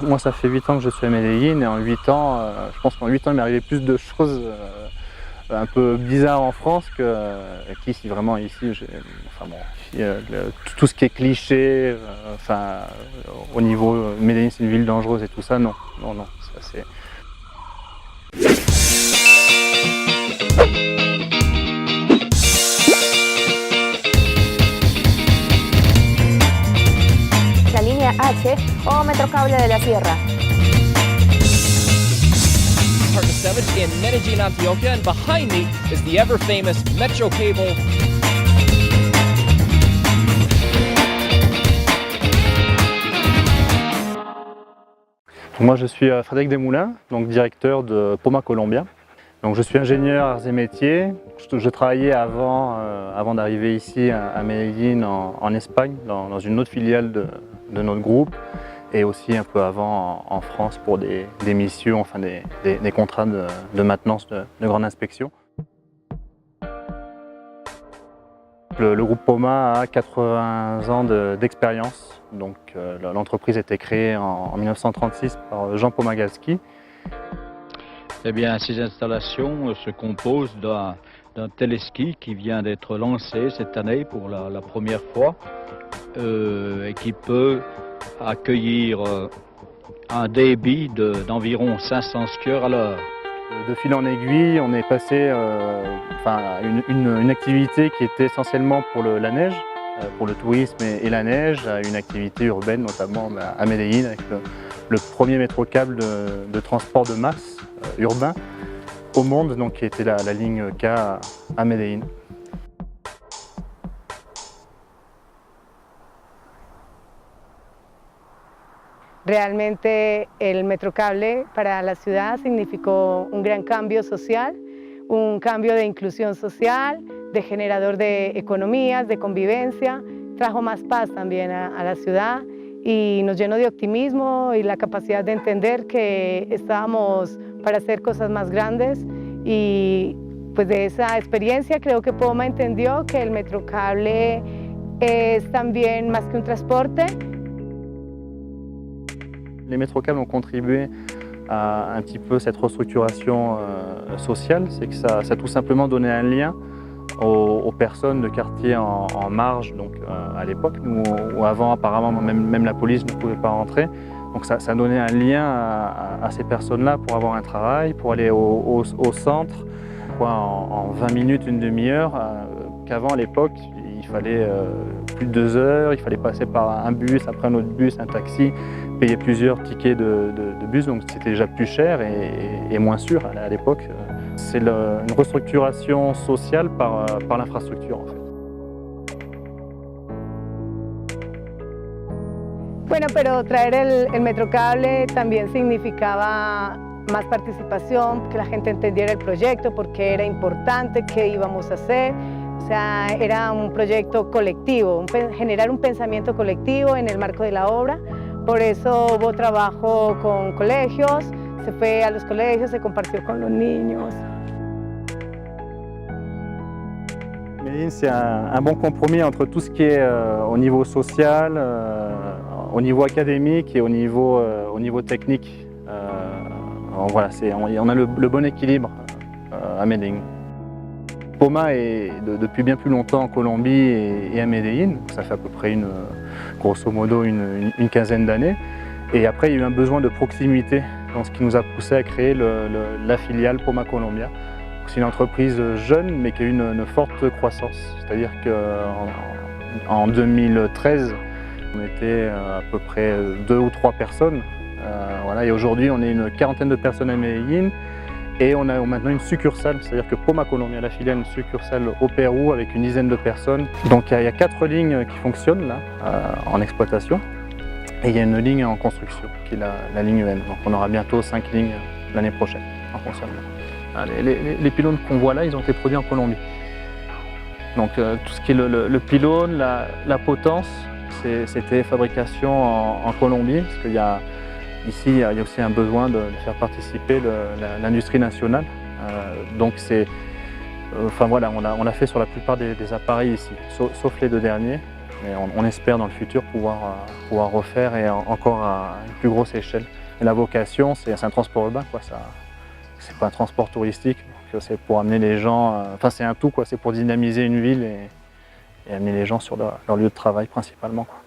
Moi, ça fait 8 ans que je suis à Medellín et en 8 ans, je pense qu'en 8 ans, il m'est arrivé plus de choses un peu bizarres en France qu'ici. Vraiment, ici, enfin bon, ici, tout ce qui est cliché, au niveau Medellín, c'est une ville dangereuse et tout ça, non, non, non, ça c'est. La línea H o Metrocable de la Sierra. Partner 7 in Medellín, Antioquia, and behind me is the ever-famous Metro Cable. Moi, je suis Frédéric Desmoulins, donc directeur de Poma Colombia. Donc, je suis ingénieur arts et métiers. Je travaillais avant d'arriver ici à Medellín en Espagne, dans une autre filiale de notre groupe, et aussi un peu avant en France pour des missions, enfin des contrats de maintenance de grande inspection. Le groupe Poma a 80 ans d'expérience. Donc, l'entreprise a été créée en 1936 par Jean Pomagalski. Eh bien, ces installations se composent d'un téléski qui vient d'être lancé cette année pour la première fois et qui peut accueillir un débit d'environ 500 skieurs à l'heure. De fil en aiguille, on est passé à une activité qui était essentiellement pour la neige, pour le tourisme et la neige, à une activité urbaine, notamment à Medellín, avec le premier métrocable de transport de masse urbain au monde, donc, qui était la ligne K à Medellín. Realmente el Metrocable para la ciudad significó un gran cambio social, un cambio de inclusión social, de generador de economías, de convivencia, trajo más paz también a la ciudad y nos llenó de optimismo y la capacidad de entender que estábamos para hacer cosas más grandes y pues de esa experiencia creo que Poma entendió que el Metrocable es también más que un transporte. Les métrocables ont contribué à un petit peu cette restructuration sociale, c'est que ça a tout simplement donné un lien aux personnes de quartiers en marge, donc à l'époque, où avant apparemment même la police ne pouvait pas rentrer. Donc ça a donné un lien à ces personnes-là pour avoir un travail, pour aller au centre, en 20 minutes, une demi-heure, qu'avant à l'époque, il fallait plus de 2 heures, il fallait passer par un bus, après un autre bus, un taxi, payer plusieurs tickets de bus, donc c'était déjà plus cher et moins sûr à l'époque. C'est une restructuration sociale par l'infrastructure en fait. Bueno, pero traer el Metrocable también significaba más participación, que la gente entendiera el proyecto, por qué era importante, qué íbamos a hacer. O sea, era un proyecto colectivo, generar un pensamiento colectivo en el marco de la obra. Por eso hubo trabajo con colegios, se fue a los colegios, se compartió con los niños. Medellín, c'est un bon compromis entre tout ce qui est au niveau social, au niveau académique et au niveau technique. Voilà, on a le bon équilibre à Medellín. Poma est depuis bien plus longtemps en Colombie et à Medellín, ça fait à peu près grosso modo une quinzaine d'années. Et après, il y a eu un besoin de proximité, dans ce qui nous a poussé à créer la filiale Poma Colombia. C'est une entreprise jeune, mais qui a eu une forte croissance. C'est-à-dire qu'en 2013, on était à peu près 2 ou 3 personnes. Voilà, et aujourd'hui, on est une quarantaine de personnes à Medellín. Et on a maintenant une succursale, c'est-à-dire que Poma Colombia, la filiale, une succursale au Pérou avec une dizaine de personnes. Donc il y a 4 lignes qui fonctionnent là, en exploitation. Et il y a une ligne en construction, qui est la ligne N. Donc on aura bientôt 5 lignes l'année prochaine en fonctionnement. Les pylônes qu'on voit là, ils ont été produits en Colombie. Donc tout ce qui est le pylône, la potence, c'était fabrication en Colombie, parce qu'il y a ici, il y a aussi un besoin de faire participer l'industrie nationale. Donc voilà, on a fait sur la plupart des appareils ici, sauf les 2 derniers. Mais on espère dans le futur pouvoir refaire et encore à une plus grosse échelle. Et la vocation, c'est un transport urbain, quoi. C'est pas un transport touristique, c'est pour amener les gens, enfin c'est un tout, quoi. C'est pour dynamiser une ville et amener les gens sur leur lieu de travail principalement, quoi.